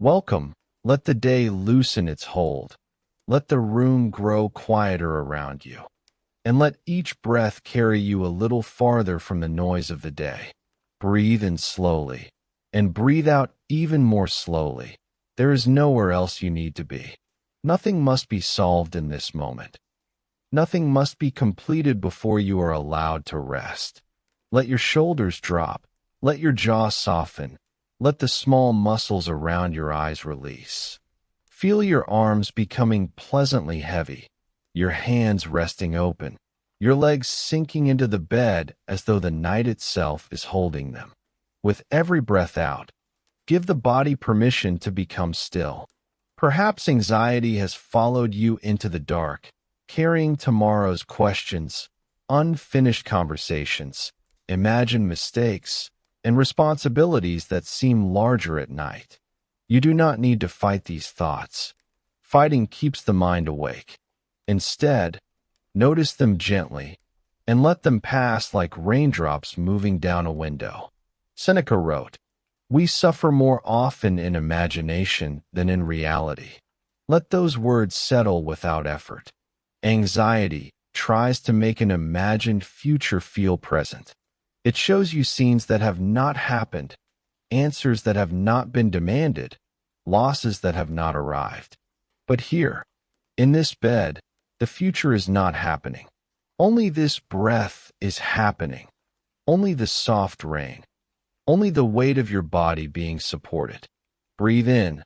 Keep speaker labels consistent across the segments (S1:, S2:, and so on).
S1: Welcome. Let the day loosen its hold. Let the room grow quieter around you. And let each breath carry you a little farther from the noise of the day. Breathe in slowly, and breathe out even more slowly. There is nowhere else you need to be. Nothing must be solved in this moment. Nothing must be completed before you are allowed to rest. Let your shoulders drop. Let your jaw soften. Let the small muscles around your eyes release. Feel your arms becoming pleasantly heavy, your hands resting open, your legs sinking into the bed as though the night itself is holding them. With every breath out, give the body permission to become still. Perhaps anxiety has followed you into the dark, carrying tomorrow's questions, unfinished conversations, imagined mistakes, and responsibilities that seem larger at night. You do not need to fight these thoughts. Fighting keeps the mind awake. Instead, notice them gently and let them pass like raindrops moving down a window. Seneca wrote, "We suffer more often in imagination than in reality." Let those words settle without effort. Anxiety tries to make an imagined future feel present. It shows you scenes that have not happened, answers that have not been demanded, losses that have not arrived. But here, in this bed, the future is not happening. Only this breath is happening. Only the soft rain. Only the weight of your body being supported. Breathe in.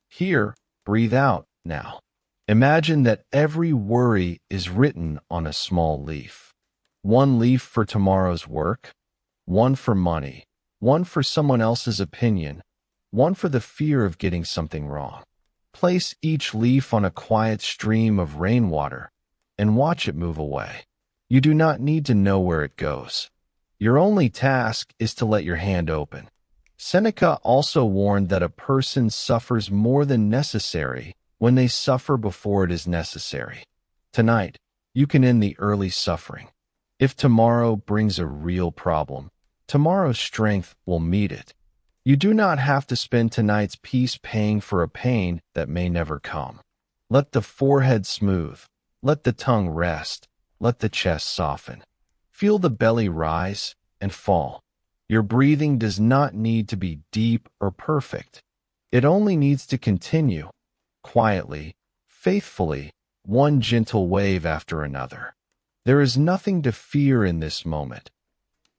S1: Here, breathe out now. Imagine that every worry is written on a small leaf. One leaf for tomorrow's work, one for money, one for someone else's opinion, one for the fear of getting something wrong. Place each leaf on a quiet stream of rainwater and watch it move away. You do not need to know where it goes. Your only task is to let your hand open. Seneca also warned that a person suffers more than necessary when they suffer before it is necessary. Tonight, you can end the early suffering. If tomorrow brings a real problem, tomorrow's strength will meet it. You do not have to spend tonight's peace paying for a pain that may never come. Let the forehead smooth. Let the tongue rest. Let the chest soften. Feel the belly rise and fall. Your breathing does not need to be deep or perfect. It only needs to continue, quietly, faithfully, one gentle wave after another. There is nothing to fear in this moment.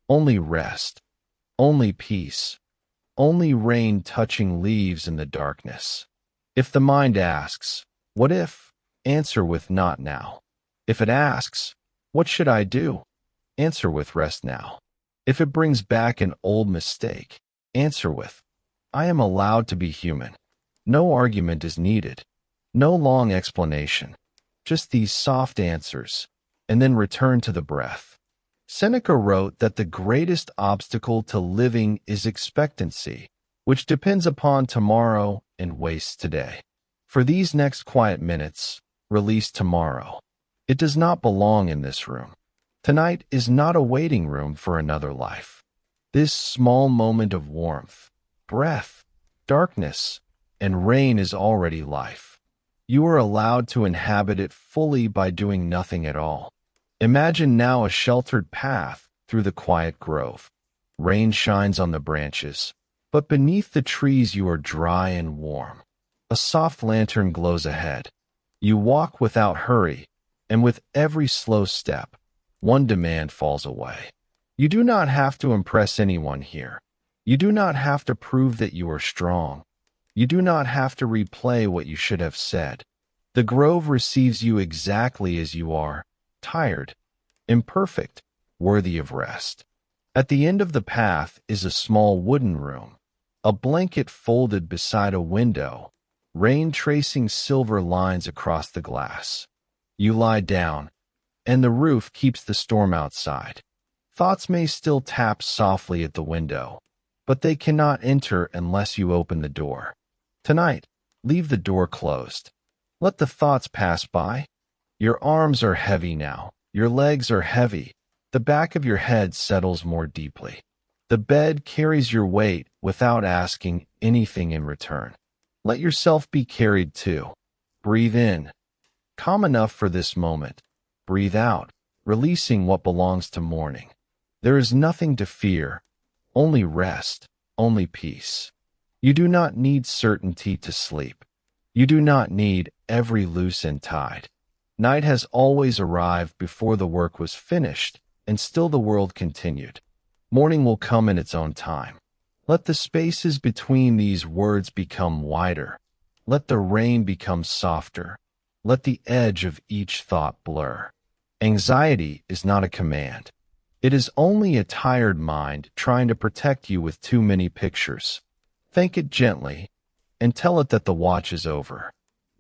S1: Only rest. Only peace. Only rain touching leaves in the darkness. If the mind asks, "What if?" answer with "Not now." If it asks, "What should I do?" answer with "Rest now." If it brings back an old mistake, answer with, "I am allowed to be human." No argument is needed. No long explanation. Just these soft answers, and then return to the breath. Seneca wrote that the greatest obstacle to living is expectancy, which depends upon tomorrow and wastes today. For these next quiet minutes, release tomorrow. It does not belong in this room. Tonight is not a waiting room for another life. This small moment of warmth, breath, darkness, and rain is already life. You are allowed to inhabit it fully by doing nothing at all. Imagine now a sheltered path through the quiet grove. Rain shines on the branches, but beneath the trees you are dry and warm. A soft lantern glows ahead. You walk without hurry, and with every slow step, one demand falls away. You do not have to impress anyone here. You do not have to prove that you are strong. You do not have to replay what you should have said. The grove receives you exactly as you are, tired, imperfect, worthy of rest. At the end of the path is a small wooden room, a blanket folded beside a window, rain tracing silver lines across the glass. You lie down, and the roof keeps the storm outside. Thoughts may still tap softly at the window, but they cannot enter unless you open the door. Tonight, leave the door closed. Let the thoughts pass by. Your arms are heavy now. Your legs are heavy. The back of your head settles more deeply. The bed carries your weight without asking anything in return. Let yourself be carried too. Breathe in, calm enough for this moment. Breathe out, releasing what belongs to morning. There is nothing to fear, only rest, only peace. You do not need certainty to sleep. You do not need every loose end tied. Night has always arrived before the work was finished, and still the world continued. Morning will come in its own time. Let the spaces between these words become wider. Let the rain become softer. Let the edge of each thought blur. Anxiety is not a command. It is only a tired mind trying to protect you with too many pictures. Thank it gently, and tell it that the watch is over.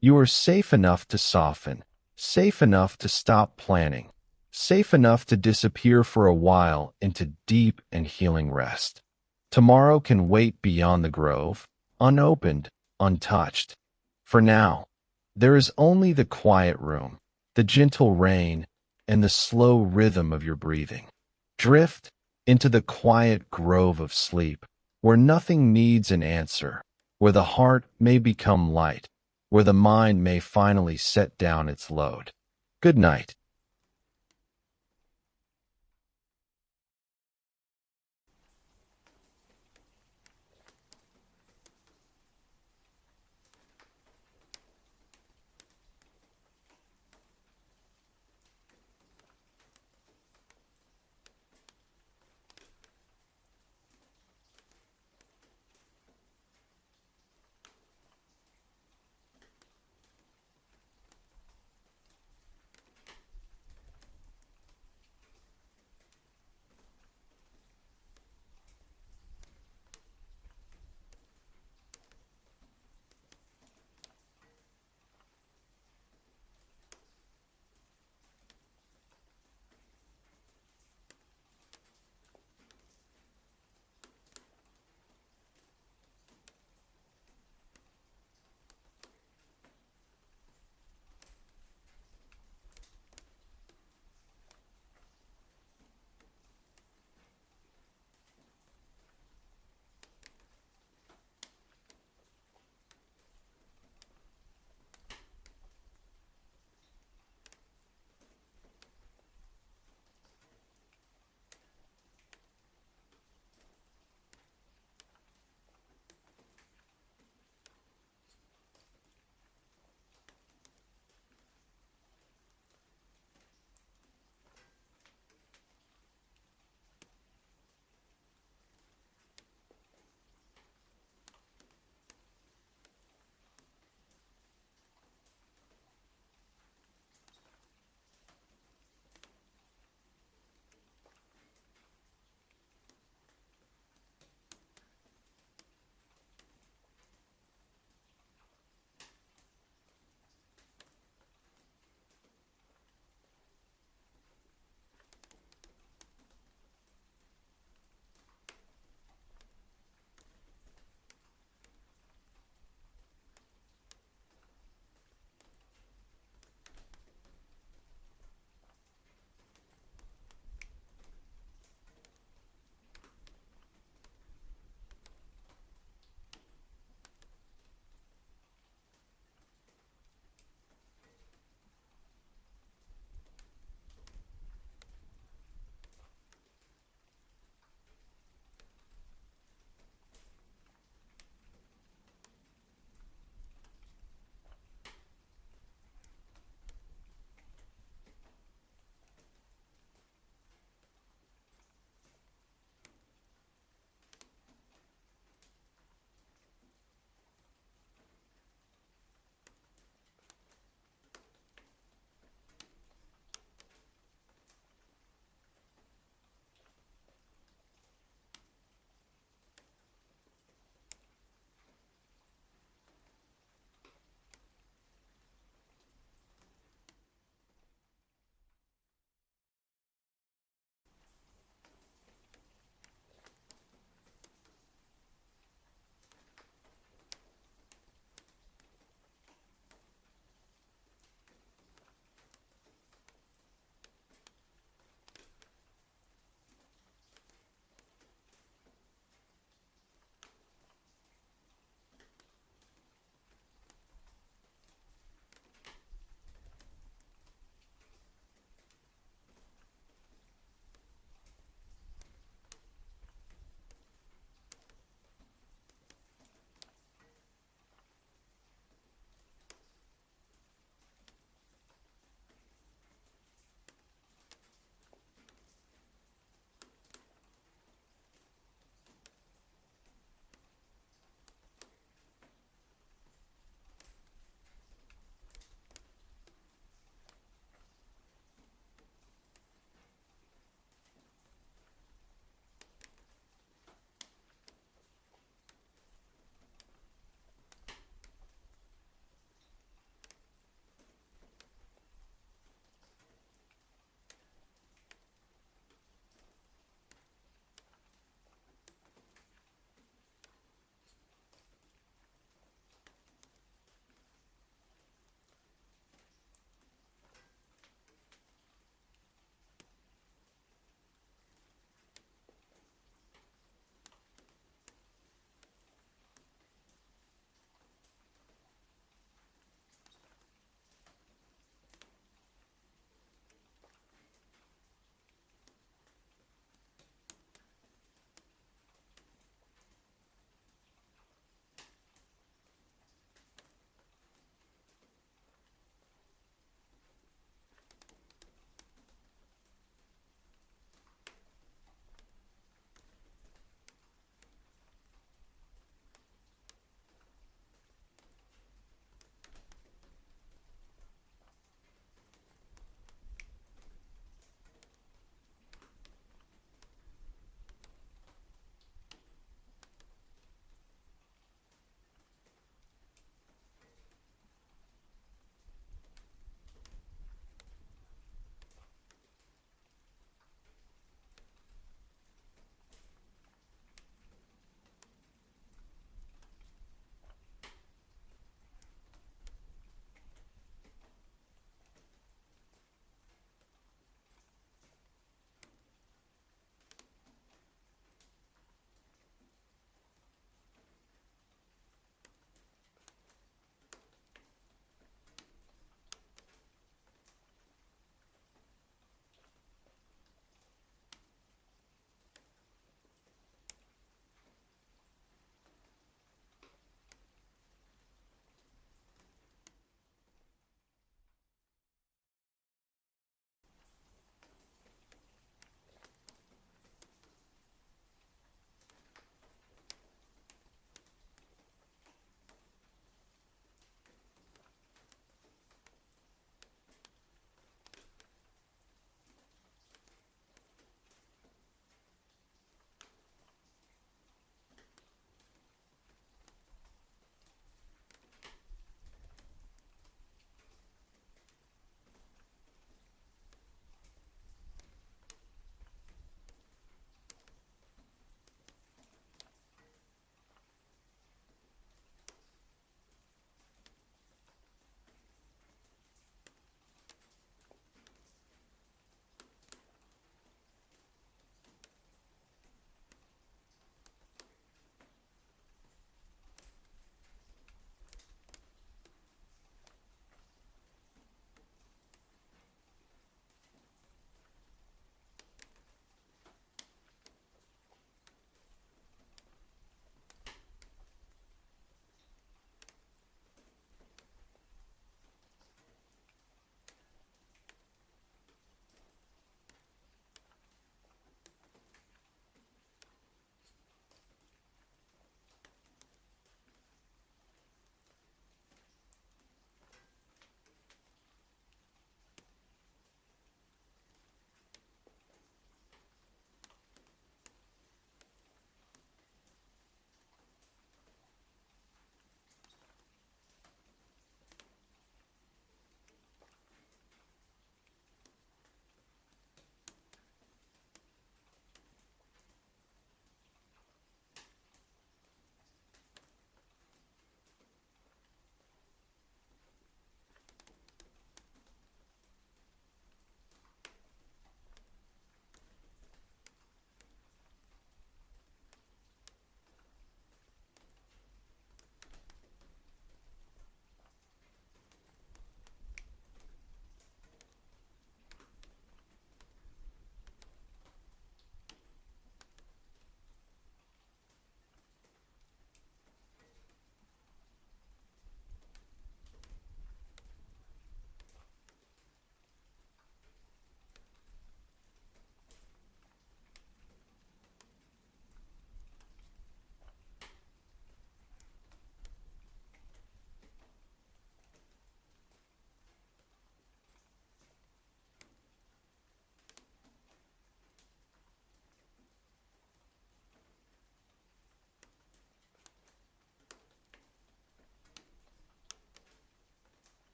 S1: You are safe enough to soften, safe enough to stop planning, safe enough to disappear for a while into deep and healing rest. Tomorrow can wait beyond the grove, unopened, untouched. For now, there is only the quiet room, the gentle rain, and the slow rhythm of your breathing. Drift into the quiet grove of sleep, where nothing needs an answer, where the heart may become light, where the mind may finally set down its load. Good night.